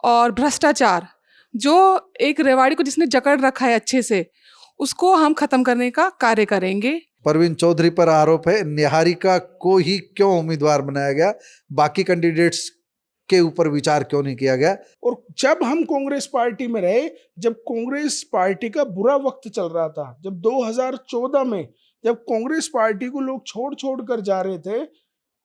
और भ्रष्टाचार, जो एक रेवाड़ी को जिसने जकड़ रखा है अच्छे से, उसको हम खत्म करने का कार्य करेंगे। परवीन चौधरी पर आरोप है निहारिका को ही क्यों उम्मीदवार बनाया गया, बाकी कैंडिडेट्स के ऊपर विचार क्यों नहीं किया गया। और जब हम कांग्रेस पार्टी में रहे, जब कांग्रेस पार्टी का बुरा वक्त चल रहा था, जब 2014 में जब कांग्रेस पार्टी को लोग छोड़ छोड़ कर जा रहे थे,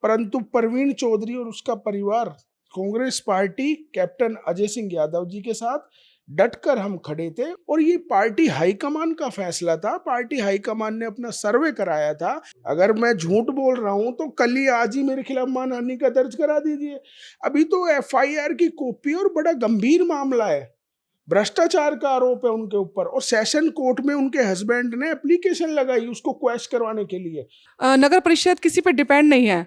परंतु परवीन चौधरी और उसका परिवार कांग्रेस पार्टी कैप्टन अजय सिंह यादव जी के साथ डटकर हम खड़े थे। और ये पार्टी हाईकमान का फैसला था, पार्टी हाईकमान ने अपना सर्वे कराया था। अगर मैं झूठ बोल रहा हूं तो कल ही आज ही मेरे खिलाफ मानहानि का दर्ज करा दीजिए। अभी तो एफआईआर की कॉपी और बड़ा गंभीर मामला है, भ्रष्टाचार का आरोप है उनके ऊपर, और सेशन कोर्ट में उनके हस्बैंड ने एप्लीकेशन लगाई उसको क्वैश करवाने के लिए। नगर परिषद किसी पे डिपेंड नहीं है,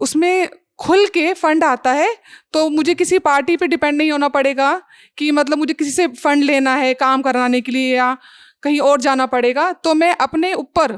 उसमें खुल के फंड आता है, तो मुझे किसी पार्टी पे डिपेंड नहीं होना पड़ेगा कि मतलब मुझे किसी से फंड लेना है काम कराने के लिए या कहीं और जाना पड़ेगा। तो मैं अपने ऊपर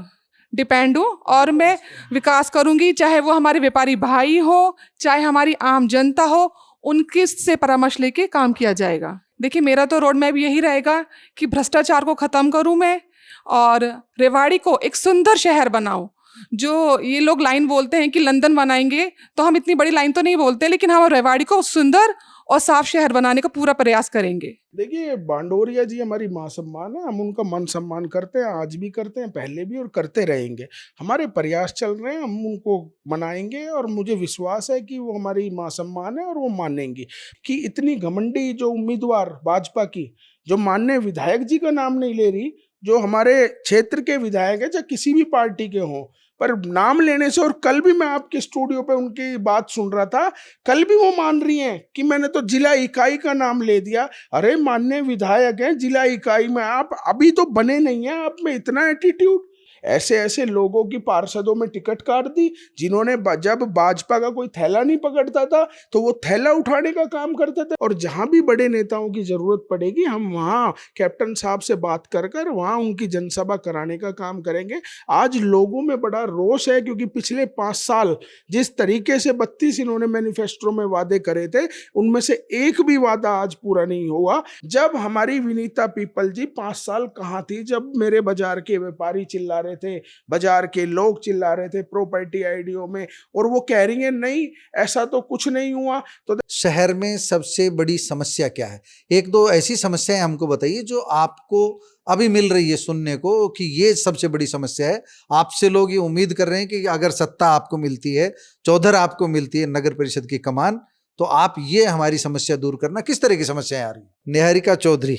डिपेंड हूँ और मैं विकास करूँगी, चाहे वो हमारे व्यापारी भाई हो, चाहे हमारी आम जनता हो, उनके से परामर्श लेके काम किया जाएगा। देखिए, मेरा तो रोड मैप यही रहेगा कि भ्रष्टाचार को ख़त्म करूँ मैं और रेवाड़ी को एक सुंदर शहर बनाऊँ। जो ये लोग लाइन बोलते हैं कि लंदन बनाएंगे, तो हम इतनी बड़ी लाइन तो नहीं बोलते, लेकिन हम रेवाड़ी को सुंदर और साफ शहर बनाने का पूरा प्रयास करेंगे। देखिए, बांडोरिया जी हमारी मां सम्मान है, हम उनका मन सम्मान करते हैं, आज भी करते हैं, पहले भी और करते रहेंगे। हमारे प्रयास चल रहे हैं, हम उनको मनाएंगे और मुझे विश्वास है कि वो हमारी मां सम्मान है और वो मानेंगी। कि इतनी घमंडी जो उम्मीदवार भाजपा की, जो माननीय विधायक जी का नाम नहीं ले रही, जो हमारे क्षेत्र के विधायक है, चाहे किसी भी पार्टी के हों, पर नाम लेने से, और कल भी मैं आपके स्टूडियो पे उनकी बात सुन रहा था, कल भी वो मान रही हैं कि मैंने तो जिला इकाई का नाम ले दिया। अरे माननीय विधायक हैं, जिला इकाई में आप अभी तो बने नहीं हैं, आप में इतना एटीट्यूड। ऐसे ऐसे लोगों की पार्षदों में टिकट काट दी जिन्होंने जब भाजपा का कोई थैला नहीं पकड़ता था तो वो थैला उठाने का काम करते थे। और जहां भी बड़े नेताओं की जरूरत पड़ेगी, हम वहां कैप्टन साहब से बात कर कर वहां उनकी जनसभा कराने का काम करेंगे। आज लोगों में बड़ा रोष है, क्योंकि पिछले 5 साल जिस तरीके से 32 इन्होंने मैनिफेस्टो में वादे करे थे, उनमें से एक भी वादा आज पूरा नहीं हुआ। जब हमारी विनीता पीपल जी 5 साल कहाँ थी, जब मेरे बाजार के व्यापारी चिल्ला थे, बाजार के लोग चिल्ला रहे थे प्रॉपर्टी आईडीओ में, और वो कह रही है नहीं ऐसा तो कुछ नहीं हुआ। तो शहर में सबसे बड़ी समस्या क्या है? एक दो ऐसी समस्याएं हमको बताइए जो आपको अभी मिल रही है सुनने को कि ये सबसे बड़ी समस्या है। आपसे लोग ये उम्मीद कर रहे हैं कि अगर सत्ता आपको मिलती है, चौधर आपको मिलती है नगर परिषद की कमान, तो आप ये हमारी समस्या दूर करना। किस तरह की समस्याएं आ रही है? निहारिका चौधरी,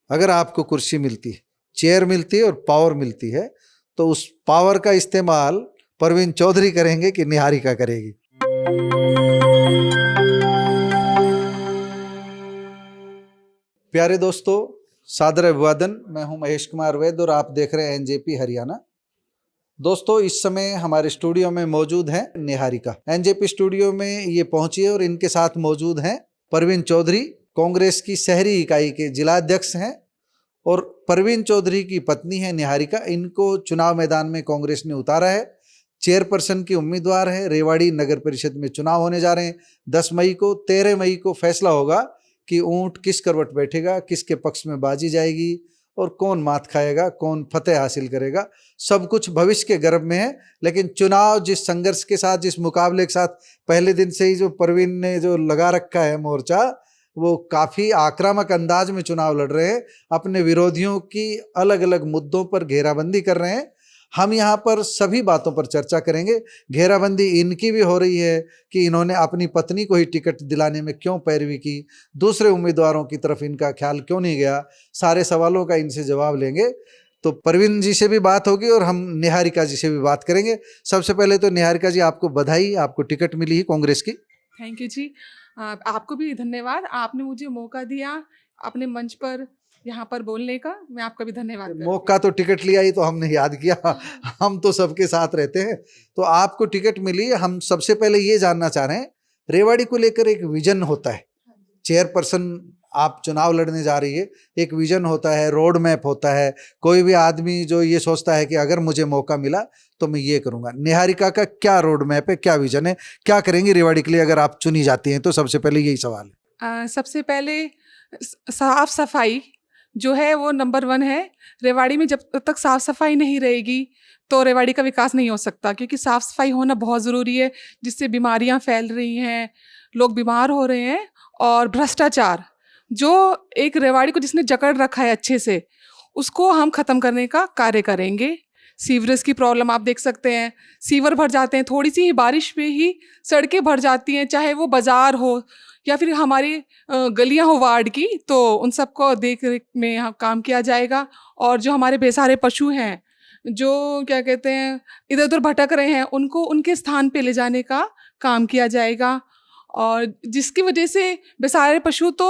अगर आपको कुर्सी मिलती है, चेयर मिलती है और पावर मिलती है, तो उस पावर का इस्तेमाल परवीन चौधरी करेंगे कि निहारिका करेगी? प्यारे दोस्तों, सादर अभिवादन। मैं हूं महेश कुमार वैद्य और आप देख रहे हैं एनजेपी हरियाणा। दोस्तों, इस समय हमारे स्टूडियो में मौजूद हैं निहारिका। एनजेपी स्टूडियो में ये पहुंची है और इनके साथ मौजूद हैं परवीन चौधरी, कांग्रेस की शहरी इकाई के जिलाध्यक्ष हैं, और परवीन चौधरी की पत्नी है निहारिका। इनको चुनाव मैदान में कांग्रेस ने उतारा है, चेयरपर्सन की उम्मीदवार है। रेवाड़ी नगर परिषद में चुनाव होने जा रहे हैं 10 मई को। 13 मई को फैसला होगा कि ऊंट किस करवट बैठेगा, किसके पक्ष में बाजी जाएगी और कौन मात खाएगा, कौन फतेह हासिल करेगा। सब कुछ भविष्य के गर्भ में है, लेकिन चुनाव जिस संघर्ष के साथ, जिस मुकाबले के साथ पहले दिन से ही जो परवीन ने जो लगा रखा है मोर्चा, वो काफ़ी आक्रामक अंदाज में चुनाव लड़ रहे हैं, अपने विरोधियों की अलग अलग मुद्दों पर घेराबंदी कर रहे हैं। हम यहाँ पर सभी बातों पर चर्चा करेंगे। घेराबंदी इनकी भी हो रही है कि इन्होंने अपनी पत्नी को ही टिकट दिलाने में क्यों पैरवी की, दूसरे उम्मीदवारों की तरफ इनका ख्याल क्यों नहीं गया। सारे सवालों का इनसे जवाब लेंगे। तो परवीन जी से भी बात होगी और हम निहारिका जी से भी बात करेंगे। सबसे पहले तो निहारिका जी, आपको बधाई, आपको टिकट मिली है कांग्रेस की। थैंक यू जी। आपको भी धन्यवाद, आपने मुझे मौका दिया अपने मंच पर यहाँ पर बोलने का। मैं आपका भी धन्यवाद करती हूँ। मौका तो टिकट लिया ही तो हमने याद किया, हम तो सबके साथ रहते हैं। तो आपको टिकट मिली। हम सबसे पहले ये जानना चाह रहे हैं, रेवाड़ी को लेकर एक विजन होता है, चेयरपर्सन आप चुनाव लड़ने जा रही है, एक विजन होता है, रोड मैप होता है। कोई भी आदमी जो ये सोचता है कि अगर मुझे मौका मिला तो मैं ये करूंगा। निहारिका का क्या रोड मैप है, क्या विजन है, क्या करेंगी रेवाड़ी के लिए अगर आप चुनी जाती हैं? तो सबसे पहले यही सवाल है। सबसे पहले साफ सफाई जो है वो नंबर 1 है। रेवाड़ी में जब तक साफ सफाई नहीं रहेगी तो रेवाड़ी का विकास नहीं हो सकता, क्योंकि साफ सफाई होना बहुत ज़रूरी है, जिससे बीमारियां फैल रही हैं, लोग बीमार हो रहे हैं। और भ्रष्टाचार जो एक रेवाड़ी को जिसने जकड़ रखा है अच्छे से, उसको हम ख़त्म करने का कार्य करेंगे। सीवरेज की प्रॉब्लम आप देख सकते हैं, सीवर भर जाते हैं, थोड़ी सी ही बारिश में ही सड़कें भर जाती हैं, चाहे वो बाज़ार हो या फिर हमारी गलियां हो वार्ड की, तो उन सबको देख रेख में यहाँ काम किया जाएगा। और जो हमारे बेसहारे पशु हैं, जो क्या कहते हैं इधर उधर भटक रहे हैं, उनको उनके स्थान पे ले जाने का काम किया जाएगा। और जिसकी वजह से बेसहारे पशु तो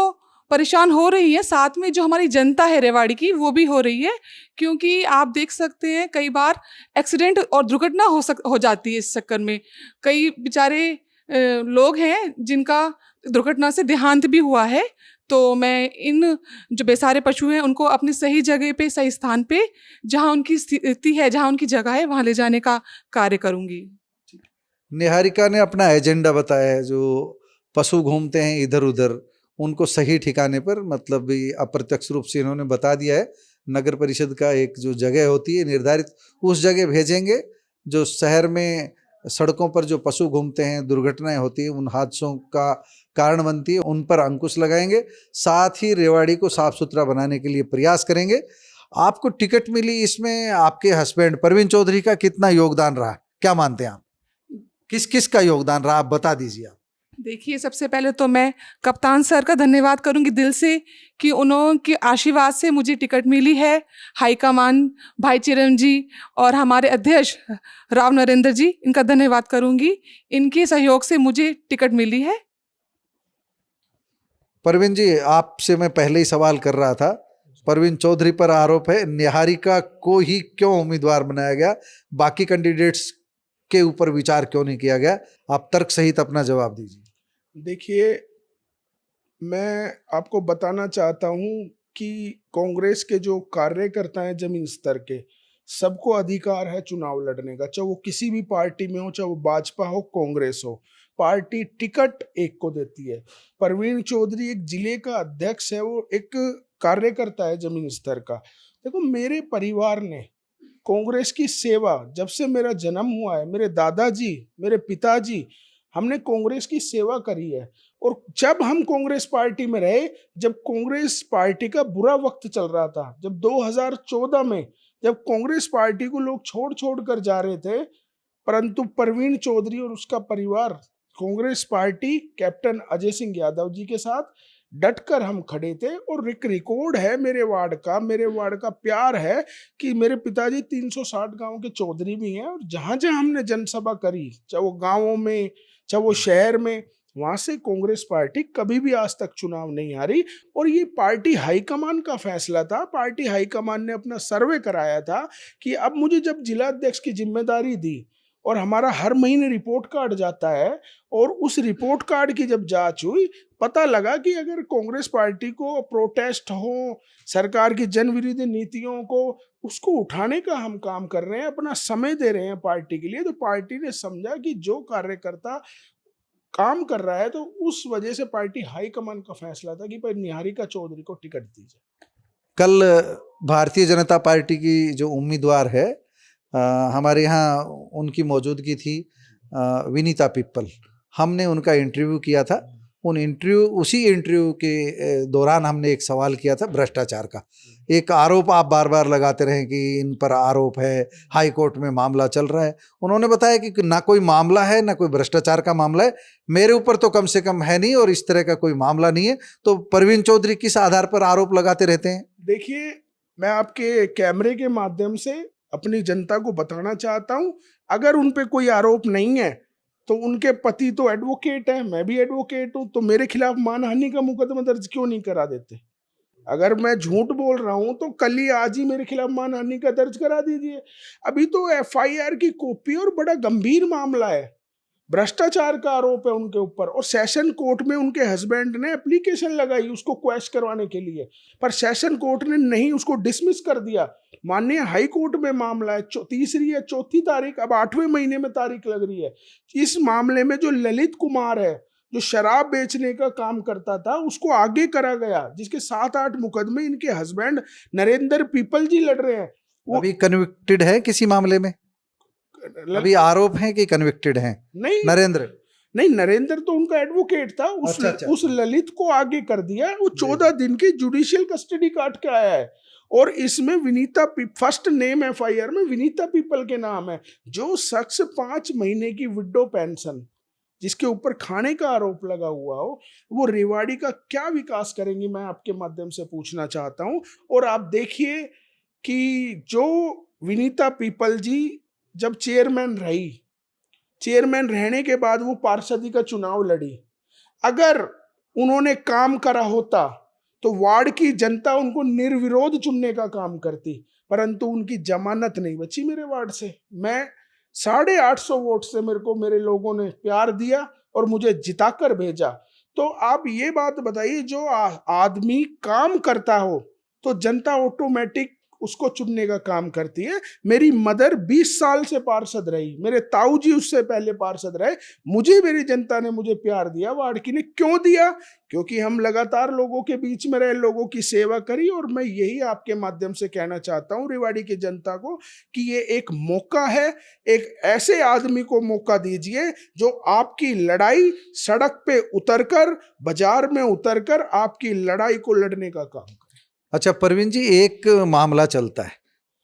परेशान हो रही है, साथ में जो हमारी जनता है रेवाड़ी की वो भी हो रही है, क्योंकि आप देख सकते हैं कई बार एक्सीडेंट और दुर्घटना हो जाती है। इस चक्कर में कई बेचारे लोग हैं जिनका दुर्घटना से देहांत भी हुआ है। तो मैं इन जो बेसहारे पशु हैं उनको अपनी सही जगह पे, सही स्थान पे, जहाँ उनकी स्थिति है, जहाँ उनकी जगह है, वहाँ ले जाने का कार्य करूँगी। निहारिका ने अपना एजेंडा बताया है, जो पशु घूमते हैं इधर उधर उनको सही ठिकाने पर, मतलब भी अप्रत्यक्ष रूप से इन्होंने बता दिया है, नगर परिषद का एक जो जगह होती है निर्धारित, उस जगह भेजेंगे। जो शहर में सड़कों पर जो पशु घूमते हैं, दुर्घटनाएं होती हैं, उन हादसों का कारण बनती है, उन पर अंकुश लगाएंगे। साथ ही रेवाड़ी को साफ सुथरा बनाने के लिए प्रयास करेंगे। आपको टिकट मिली, इसमें आपके हस्बैंड परवीन चौधरी का कितना योगदान रहा, क्या मानते हैं आप? किस किस का योगदान रहा, आप बता दीजिए। आप देखिए, सबसे पहले तो मैं कप्तान सर का धन्यवाद करूंगी दिल से कि उन्होंने आशीर्वाद से मुझे टिकट मिली है। हाईकमान भाई चिरंजी और हमारे अध्यक्ष राव नरेंद्र जी, इनका धन्यवाद करूंगी, इनके सहयोग से मुझे टिकट मिली है। परवीन जी, आपसे मैं पहले ही सवाल कर रहा था, परवीन चौधरी पर आरोप है निहारिका को ही क्यों उम्मीदवार बनाया गया, बाकी कैंडिडेट्स के ऊपर विचार क्यों नहीं किया गया? आप तर्क सहित अपना जवाब दीजिए। देखिए, मैं आपको बताना चाहता हूं कि कांग्रेस के जो कार्यकर्ता हैं जमीन स्तर के, सबको अधिकार है चुनाव लड़ने का, चाहे वो किसी भी पार्टी में हो, चाहे वो भाजपा हो, कांग्रेस हो। पार्टी टिकट एक को देती है। परवीन चौधरी एक जिले का अध्यक्ष है, वो एक कार्यकर्ता है जमीन स्तर का। देखो, मेरे परिवार ने कांग्रेस की सेवा, जब से मेरा जन्म हुआ है, मेरे दादाजी, मेरे पिताजी, हमने कांग्रेस की सेवा करी है। और जब हम कांग्रेस पार्टी में रहे, जब कांग्रेस पार्टी का बुरा वक्त चल रहा था, जब 2014 में जब कांग्रेस पार्टी को लोग छोड़ छोड़ कर जा रहे थे, परंतु परवीन चौधरी और उसका परिवार कांग्रेस पार्टी कैप्टन अजय सिंह यादव जी के साथ डटकर हम खड़े थे। और एक रिकॉर्ड है मेरे वार्ड का प्यार है कि मेरे पिताजी 360 गांव के चौधरी भी हैं, और जहां जहां हमने जनसभा करी, चाहे वो गांवों में, चाहे वो शहर में, वहां से कांग्रेस पार्टी कभी भी आज तक चुनाव नहीं हारी। और ये पार्टी हाईकमान का फैसला था। पार्टी हाईकमान ने अपना सर्वे कराया था कि अब मुझे जब जिला अध्यक्ष की जिम्मेदारी दी, और हमारा हर महीने रिपोर्ट कार्ड जाता है, और उस रिपोर्ट कार्ड की जब जांच हुई, पता लगा कि अगर कांग्रेस पार्टी को प्रोटेस्ट हो, सरकार की जन विरोधी नीतियों को, उसको उठाने का हम काम कर रहे हैं, अपना समय दे रहे हैं पार्टी के लिए, तो पार्टी ने समझा कि जो कार्यकर्ता काम कर रहा है, तो उस वजह से पार्टी हाईकमान का फैसला था कि भाई निहारिका चौधरी को टिकट दीजिए। कल भारतीय जनता पार्टी की जो उम्मीदवार है, हमारे यहाँ उनकी मौजूदगी थी, विनीता पिप्पल। हमने उनका इंटरव्यू किया था। उसी इंटरव्यू के दौरान हमने एक सवाल किया था भ्रष्टाचार का। एक आरोप आप बार बार लगाते रहे कि इन पर आरोप है, हाई कोर्ट में मामला चल रहा है। उन्होंने बताया कि ना कोई मामला है, ना कोई भ्रष्टाचार का मामला है, मेरे ऊपर तो कम से कम है नहीं, और इस तरह का कोई मामला नहीं है। तो परवीन चौधरी किस आधार पर आरोप लगाते रहते हैं? देखिए, मैं आपके कैमरे के माध्यम से अपनी जनता को बताना चाहता हूं, अगर उन पे कोई आरोप नहीं है तो उनके पति तो एडवोकेट है, मैं भी एडवोकेट हूं, तो मेरे खिलाफ मानहानि का मुकदमा दर्ज क्यों नहीं करा देते? अगर मैं झूठ बोल रहा हूं तो कल ही, आज ही मेरे खिलाफ मानहानि का दर्ज करा दीजिए। अभी तो एफआईआर की कॉपी, और बड़ा गंभीर मामला है, भ्रष्टाचार का आरोप है उनके ऊपर, और सेशन कोर्ट में उनके हस्बैंड ने एप्लीकेशन लगाई उसको क्वेश करवाने के लिए, पर सेशन कोर्ट ने नहीं, उसको डिसमिस कर दिया। माननीय हाई कोर्ट में मामला है, तीसरी या चौथी तारीख, अब 8वें महीने में तारीख लग रही है। इस मामले में जो ललित कुमार है, जो शराब बेचने का काम करता था उसको आगे करा गया, जिसके 7-8 मुकदमे इनके हस्बैंड नरेंद्र पीपल जी लड़ रहे हैं। वो अभी कन्विक्टेड है किसी मामले में? अभी आरोप है कि कन्विक्टेड हैं? नहीं नरेंद्र नहीं, नरेंद्र तो उनका एडवोकेट था। अच्छा। उस ललित को आगे कर दिया। वो 14 दिन की जुडिशियल कस्टडी काट के आया है और इसमें फर्स्ट नेम एफआईआर में विनीता पीपल के नाम है। जो शख्स 5 महीने की विडो पेंशन जिसके ऊपर खाने का आरोप लगा हुआ हो, वो रेवाड़ी का क्या विकास करेंगी, मैं आपके माध्यम से पूछना चाहता हूं। और आप देखिए कि जो विनीता पीपल जी जब चेयरमैन रहने के बाद वो पार्षदी का चुनाव लड़ी, अगर उन्होंने काम करा होता तो वार्ड की जनता उनको निर्विरोध चुनने का काम करती, परंतु उनकी जमानत नहीं बची मेरे वार्ड से। मैं 850 वोट से मेरे लोगों ने प्यार दिया और मुझे जिताकर भेजा। तो आप ये बात बताइए, जो आदमी काम करता हो तो जनता ऑटोमेटिक उसको चुनने का काम करती है। मेरी मदर 20 साल से पार्षद रही, मेरे ताऊ जी उससे पहले पार्षद रहे, मुझे मेरी जनता ने मुझे प्यार दिया, वार्ड की ने क्यों दिया? क्योंकि हम लगातार लोगों के बीच में रहे, लोगों की सेवा करी। और मैं यही आपके माध्यम से कहना चाहता हूं रेवाड़ी की जनता को कि ये एक मौका है, एक ऐसे आदमी को मौका दीजिए जो आपकी लड़ाई सड़क पे उतरकर, बाजार में उतरकर आपकी लड़ाई को लड़ने का काम। अच्छा परवीन जी, एक मामला चलता है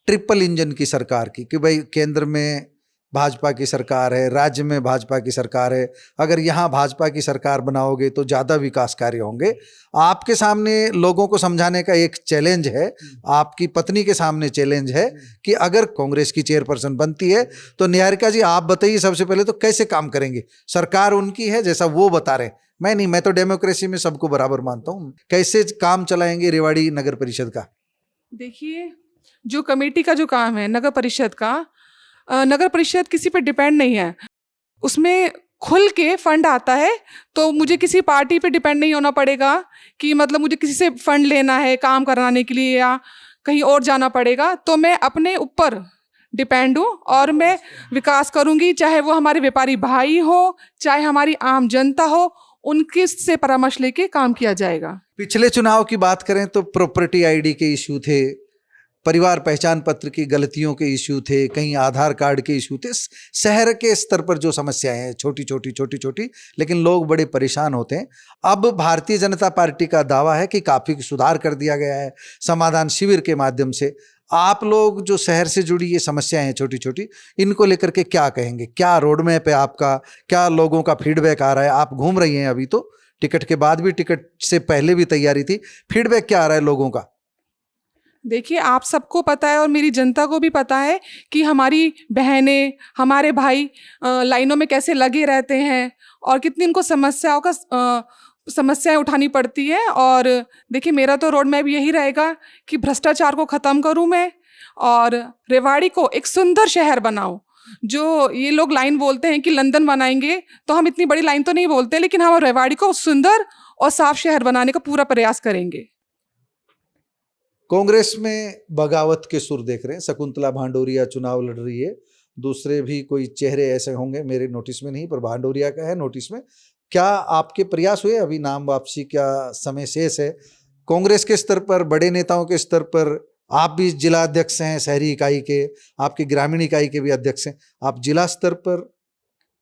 ट्रिपल इंजन की सरकार की कि भाई केंद्र में भाजपा की सरकार है, राज्य में भाजपा की सरकार है, अगर यहाँ भाजपा की सरकार बनाओगे तो ज़्यादा विकास कार्य होंगे। आपके सामने लोगों को समझाने का एक चैलेंज है, आपकी पत्नी के सामने चैलेंज है कि अगर कांग्रेस की चेयरपर्सन बनती है तो निहारिका जी आप बताइए सबसे पहले तो कैसे काम करेंगे? सरकार उनकी है जैसा वो बता रहे हैं, मैं तो डेमोक्रेसी में सबको बराबर मानता हूँ। कैसे काम चलाएंगे रेवाड़ी नगर परिषद का? देखिए, जो कमेटी का जो काम है नगर परिषद का, नगर परिषद किसी पे डिपेंड नहीं है, उसमें खुल के फंड आता है। तो मुझे किसी पार्टी पे डिपेंड नहीं होना पड़ेगा कि मतलब मुझे किसी से फंड लेना है काम कराने के लिए या कहीं और जाना पड़ेगा। तो मैं अपने ऊपर डिपेंड हूँ और मैं विकास करूँगी, चाहे वो हमारे व्यापारी भाई हो, चाहे हमारी आम जनता हो, उनके से परामर्श लेके काम किया जाएगा। पिछले चुनाव की बात करें तो प्रॉपर्टी आईडी के इश्यू थे, परिवार पहचान पत्र की गलतियों के इश्यू थे, कहीं आधार कार्ड के इश्यू थे। शहर के स्तर पर जो समस्याएं हैं छोटी छोटी, लेकिन लोग बड़े परेशान होते हैं। अब भारतीय जनता पार्टी का दावा है कि काफ़ी सुधार कर दिया गया है समाधान शिविर के माध्यम से। आप लोग जो शहर से जुड़ी ये समस्याएं हैं छोटी छोटी, इनको लेकर के क्या कहेंगे? क्या रोड मैप है आपका? क्या लोगों का फीडबैक आ रहा है? आप घूम रही हैं अभी तो, टिकट के बाद भी, टिकट से पहले भी तैयारी थी, फीडबैक क्या आ रहा है लोगों का? देखिए, आप सबको पता है और मेरी जनता को भी पता है कि हमारी बहनें, हमारे भाई लाइनों में कैसे लगे रहते हैं और कितनी उनको समस्याएं उठानी पड़ती है। और देखिए, मेरा तो रोड मैप यही रहेगा कि भ्रष्टाचार को ख़त्म करूं मैं और रेवाड़ी को एक सुंदर शहर बनाऊं। जो ये लोग लाइन बोलते हैं कि लंदन बनाएंगे, तो हम इतनी बड़ी लाइन तो नहीं बोलते, लेकिन हम रेवाड़ी को सुंदर और साफ शहर बनाने का पूरा प्रयास करेंगे। कांग्रेस में बगावत के सुर देख रहे हैं, शकुंतला भांडोरिया चुनाव लड़ रही है, दूसरे भी कोई चेहरे ऐसे होंगे, मेरे नोटिस में नहीं पर भांडोरिया का है नोटिस में। क्या आपके प्रयास हुए? अभी नाम वापसी का समय शेष है। कांग्रेस के स्तर पर, बड़े नेताओं के स्तर पर, आप भी जिला अध्यक्ष हैं शहरी इकाई के, आपकी ग्रामीण इकाई के भी अध्यक्ष हैं, आप जिला स्तर पर,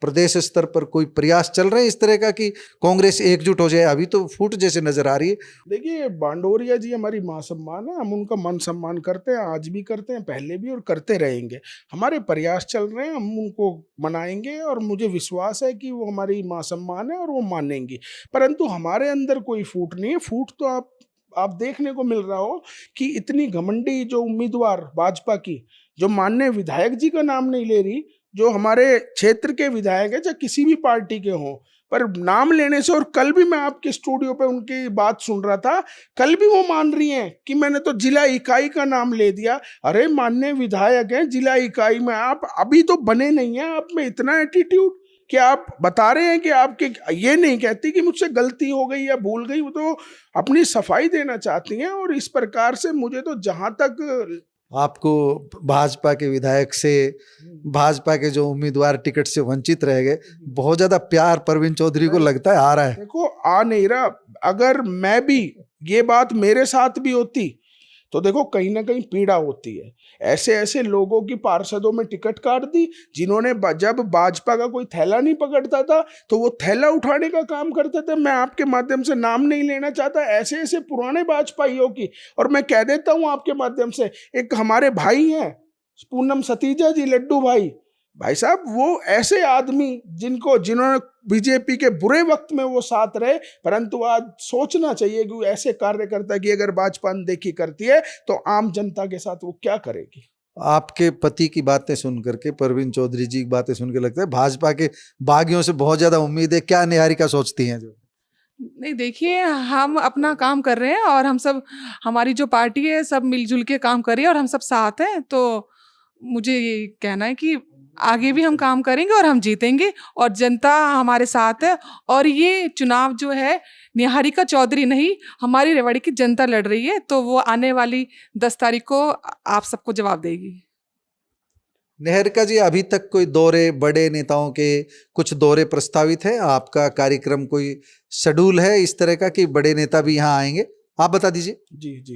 प्रदेश स्तर पर कोई प्रयास चल रहे हैं इस तरह का कि कांग्रेस एकजुट हो जाए? अभी तो फूट जैसे नजर आ रही है। देखिए, भांडोरिया जी हमारी मां सम्मान है, हम उनका मन सम्मान करते हैं, आज भी करते हैं, पहले भी और करते रहेंगे। हमारे प्रयास चल रहे हैं, हम उनको मनाएंगे और मुझे विश्वास है कि वो हमारी मां सम्मान है और वो मानेंगी। परंतु हमारे अंदर कोई फूट नहीं है। फूट तो आप देखने को मिल रहा हो कि इतनी घमंडी जो उम्मीदवार भाजपा की, जो माननीय विधायक जी का नाम नहीं ले रही, जो हमारे क्षेत्र के विधायक है, चाहे किसी भी पार्टी के हों, पर नाम लेने से, और कल भी मैं आपके स्टूडियो पे उनकी बात सुन रहा था, कल भी वो मान रही हैं कि मैंने तो जिला इकाई का नाम ले दिया। अरे माननीय विधायक हैं, जिला इकाई में आप अभी तो बने नहीं हैं, आप में इतना एटीट्यूड कि आप बता रहे हैं कि आपके, ये नहीं कहती कि मुझसे गलती हो गई या भूल गई, वो तो अपनी सफाई देना चाहती हैं। और इस प्रकार से मुझे तो जहाँ तक आपको भाजपा के विधायक से, भाजपा के जो उम्मीदवार टिकट से वंचित रह गए, बहुत ज्यादा प्यार परवीन चौधरी को लगता है आ रहा है। देखो, आ नहीं रहा। अगर मैं भी, ये बात मेरे साथ भी होती तो देखो कहीं ना कहीं पीड़ा होती है। ऐसे ऐसे लोगों की पार्षदों में टिकट काट दी जिन्होंने जब भाजपा का कोई थैला नहीं पकड़ता था तो वो थैला उठाने का काम करते थे। मैं आपके माध्यम से नाम नहीं लेना चाहता ऐसे ऐसे पुराने भाजपाइयों की, और मैं कह देता हूं आपके माध्यम से, एक हमारे भाई हैं पूनम सतीजा जी, लड्डू भाई साहब, वो ऐसे आदमी जिन्होंने बीजेपी के बुरे वक्त में वो साथ रहे, परंतु आज सोचना चाहिए कि ऐसे कार्यकर्ता की अगर भाजपा अनदेखी करती है तो आम जनता के साथ वो क्या करेगी। आपके पति की बातें सुन करके, परवीन चौधरी जी की बातें सुन के लगता है भाजपा के बागियों से बहुत ज्यादा उम्मीद है। क्या निहारिका सोचती हैं? जो नहीं, देखिए, हम अपना काम कर रहे हैं और हम सब, हमारी जो पार्टी है सब मिलजुल के काम कर रही है और हम सब साथ हैं। तो मुझे ये कहना है कि आगे भी हम काम करेंगे और हम जीतेंगे और जनता हमारे साथ है। और ये चुनाव जो है निहारिका चौधरी नहीं, हमारी रेवाड़ी की जनता लड़ रही है, तो वो आने वाली 10 तारीख को आप सबको जवाब देगी। निहारिका जी, अभी तक कोई दौरे, बड़े नेताओं के कुछ दौरे प्रस्तावित है? आपका कार्यक्रम कोई शेड्यूल है इस तरह का कि बड़े नेता भी यहाँ आएंगे? आप बता दीजिए। जी जी,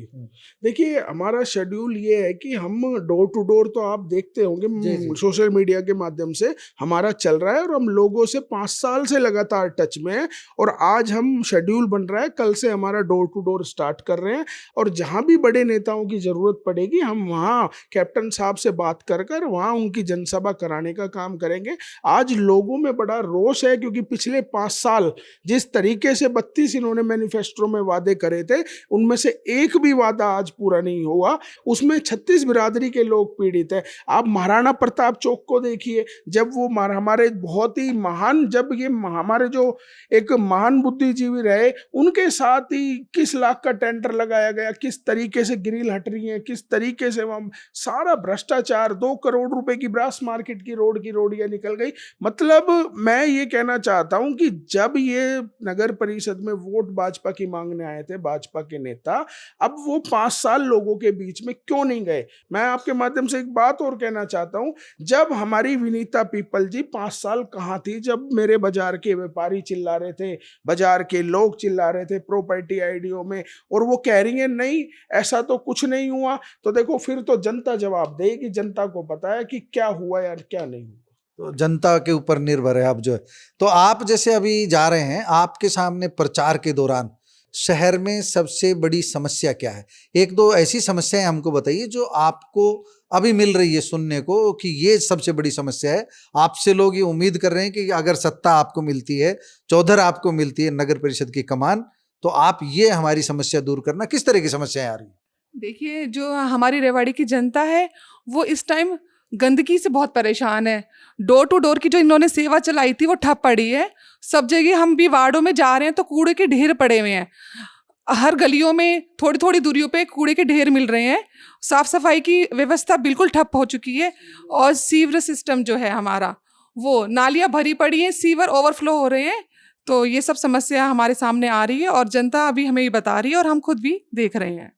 देखिए, हमारा शेड्यूल ये है कि हम डोर टू डोर, तो आप देखते होंगे सोशल मीडिया के माध्यम से हमारा चल रहा है और हम लोगों से 5 साल से लगातार टच में हैं। और आज हम शेड्यूल बन रहा है, कल से हमारा डोर टू डोर स्टार्ट कर रहे हैं और जहां भी बड़े नेताओं की जरूरत पड़ेगी हम वहां कैप्टन साहब से बात कर वहां उनकी जनसभा कराने का काम करेंगे। आज लोगों में बड़ा रोष है क्योंकि पिछले 5 साल जिस तरीके से 32 इन्होंने मैनिफेस्टो में वादे करे थे, उनमें से एक भी वादा आज पूरा नहीं हुआ। उसमें 36 बिरादरी के लोग पीड़ित हैं। आप महाराणा प्रताप चौक को देखिए, जब वो हमारे बहुत ही महान, जब ये हमारे जो एक महान बुद्धिजीवी रहे, उनके साथ ही किस लाख का टेंडर लगाया गया, किस तरीके से ग्रिल हट रही है, किस तरीके से वह सारा भ्रष्टाचार, 2 करोड़ रुपए की ब्रास मार्केट की रोडियां निकल गई। मतलब मैं ये कहना चाहता हूं कि जब ये नगर परिषद में वोट भाजपा की मांगने आए थे, भाजपा के नेता, अब वो 5 साल लोगों के बीच में क्यों नहीं गए। मैं आपके माध्यम से एक बात और कहना चाहता हूं, जब हमारी विनीता पीपल जी 5 साल कहां थी, जब मेरे बाजार के व्यापारी चिल्ला रहे थे, बाजार के लोग चिल्ला रहे थे प्रॉपर्टी आईडीओ में, और वो कह रही है नहीं ऐसा तो कुछ नहीं हुआ। तो देखो, फिर तो जनता जवाब देगी, जनता को पता है कि क्या हुआ या क्या नहीं हुआ। तो जनता के ऊपर निर्भर है। आप जो है, तो आप जैसे अभी जा रहे हैं, आपके सामने प्रचार के दौरान शहर में सबसे बड़ी समस्या क्या है? 1-2 ऐसी समस्याएं हमको बताइए जो आपको अभी मिल रही है सुनने को कि ये सबसे बड़ी समस्या है। आपसे लोग ये उम्मीद कर रहे हैं कि अगर सत्ता आपको मिलती है, चौधर आपको मिलती है, नगर परिषद की कमान, तो आप ये हमारी समस्या दूर करना। किस तरह की समस्याएं आ रही हैं? देखिए, जो हमारी रेवाड़ी की जनता है वो इस टाइम गंदगी से बहुत परेशान है। डोर टू डोर की जो इन्होंने सेवा चलाई थी वो ठप पड़ी है। सब जगह हम भी वार्डों में जा रहे हैं तो कूड़े के ढेर पड़े हुए हैं। हर गलियों में थोड़ी थोड़ी दूरियों पे कूड़े के ढेर मिल रहे हैं। साफ सफाई की व्यवस्था बिल्कुल ठप हो चुकी है और सीवर सिस्टम जो है हमारा, वो नालियाँ भरी पड़ी हैं, सीवर ओवरफ्लो हो रहे हैं। तो ये सब समस्या हमारे सामने आ रही है और जनता अभी हमें ये बता रही है और हम खुद भी देख रहे हैं।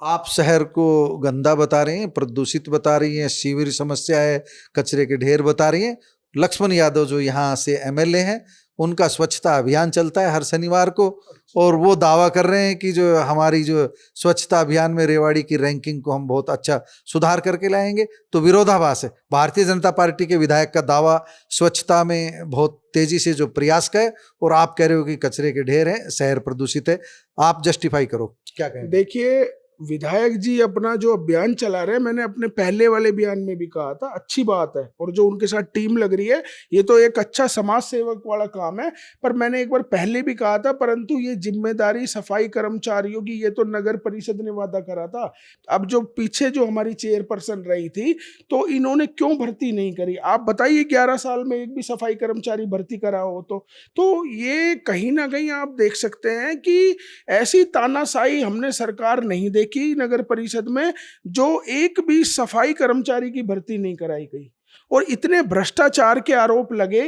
आप शहर को गंदा बता रही हैं, प्रदूषित बता रही हैं, सीवर समस्या है, कचरे के ढेर बता रही हैं। लक्ष्मण यादव जो यहाँ से एमएलए हैं, उनका स्वच्छता अभियान चलता है हर शनिवार को, और वो दावा कर रहे हैं कि जो हमारी जो स्वच्छता अभियान में रेवाड़ी की रैंकिंग को हम बहुत अच्छा सुधार करके लाएंगे। तो विरोधाभास है। भारतीय जनता पार्टी के विधायक का दावा स्वच्छता में बहुत तेजी से जो प्रयास का है, और आप कह रहे हो कि कचरे के ढेर हैं, शहर प्रदूषित है। आप जस्टिफाई करो, क्या कहें? देखिए, विधायक जी अपना जो अभियान चला रहे हैं, मैंने अपने पहले वाले बयान में भी कहा था, अच्छी बात है, और जो उनके साथ टीम लग रही है ये तो एक अच्छा समाज सेवक वाला काम है। पर मैंने एक बार पहले भी कहा था, परंतु ये जिम्मेदारी सफाई कर्मचारियों की, ये तो नगर परिषद ने वादा करा था। अब जो पीछे जो हमारी चेयरपर्सन रही थी, तो इन्होंने क्यों भर्ती नहीं करी? आप बताइए, 11 साल में एक भी सफाई कर्मचारी भर्ती करा हो तो ये कहीं ना कहीं आप देख सकते हैं कि ऐसी तानाशाही हमने सरकार नहीं देखी की नगर परिषद में, जो एक भी सफाई कर्मचारी की भर्ती नहीं कराई गई। और इतने भ्रष्टाचार के आरोप लगे,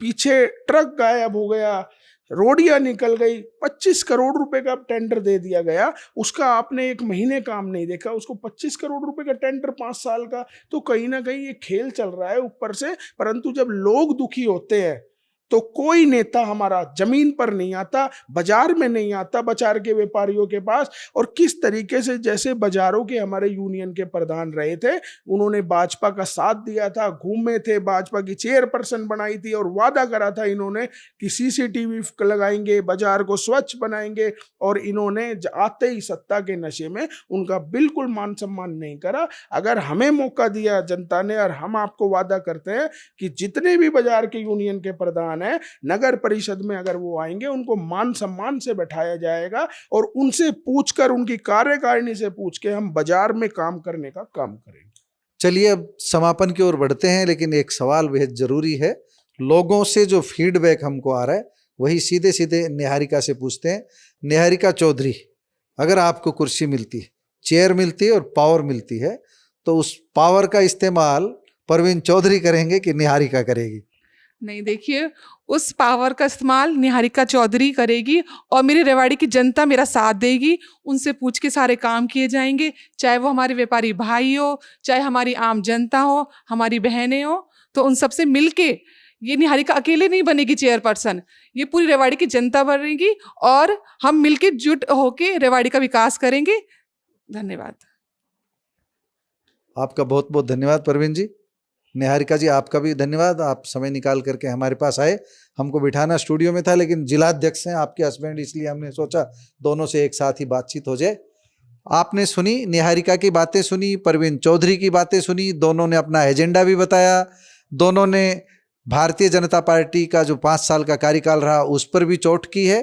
पीछे ट्रक गायब हो गया, रोडिया निकल गई, 25 करोड़ रुपए का टेंडर दे दिया गया, उसका आपने एक महीने काम नहीं देखा, उसको 25 करोड़ रुपए का टेंडर 5 साल का। तो कहीं ना कहीं ये खेल चल रहा है ऊपर से। परंतु जब लोग दुखी होते हैं तो कोई नेता हमारा जमीन पर नहीं आता, बाजार में नहीं आता, बाजार के व्यापारियों के पास। और किस तरीके से जैसे बाजारों के हमारे यूनियन के प्रधान रहे थे, उन्होंने भाजपा का साथ दिया था, घूमे थे, भाजपा की चेयरपर्सन बनाई थी और वादा करा था इन्होंने कि सीसीटीवी लगाएंगे, बाजार को स्वच्छ बनाएंगे। और इन्होंने आते ही सत्ता के नशे में उनका बिल्कुल मान सम्मान नहीं करा। अगर हमें मौका दिया जनता ने, और हम आपको वादा करते हैं कि जितने भी बाजार के यूनियन के प्रधान है, नगर परिषद में अगर वो आएंगे उनको मान सम्मान से बैठाया जाएगा और उनसे पूछकर, उनकी कार्यकारिणी से पूछ के हम बाजार में काम करने का काम करेंगे। चलिए अब समापन की ओर बढ़ते हैं, लेकिन एक सवाल बेहद जरूरी है। लोगों से जो फीडबैक हमको आ रहा है वही सीधे सीधे निहारिका से पूछते हैं। निहारिका चौधरी, अगर आपको कुर्सी मिलती है, चेयर मिलती है और पावर मिलती है, तो उस पावर का इस्तेमाल परवीन चौधरी करेंगे कि निहारिका करेगी? नहीं, देखिए, उस पावर का इस्तेमाल निहारिका चौधरी करेगी और मेरी रेवाड़ी की जनता मेरा साथ देगी। उनसे पूछ के सारे काम किए जाएंगे, चाहे वो हमारे व्यापारी भाई हो, चाहे हमारी आम जनता हो, हमारी बहनें हो। तो उन सबसे मिलके, ये निहारिका अकेले नहीं बनेगी चेयरपर्सन, ये पूरी रेवाड़ी की जनता बनेगी और हम मिलके जुट होके रेवाड़ी का विकास करेंगे। धन्यवाद। आपका बहुत बहुत धन्यवाद परवीन जी। निहारिका जी, आपका भी धन्यवाद, आप समय निकाल करके हमारे पास आए। हमको बिठाना स्टूडियो में था, लेकिन जिलाध्यक्ष हैं आपके हस्बैंड, इसलिए हमने सोचा दोनों से एक साथ ही बातचीत हो जाए। आपने सुनी, निहारिका की बातें सुनी, परवीन चौधरी की बातें सुनी, दोनों ने अपना एजेंडा भी बताया, दोनों ने भारतीय जनता पार्टी का जो 5 साल का कार्यकाल रहा उस पर भी चोट की है।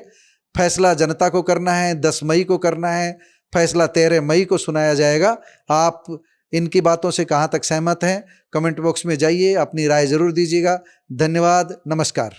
फैसला जनता को करना है, 10 मई को करना है, फैसला 13 मई को सुनाया जाएगा। आप इनकी बातों से कहाँ तक सहमत हैं, कमेंट बॉक्स में जाइए, अपनी राय जरूर दीजिएगा। धन्यवाद, नमस्कार।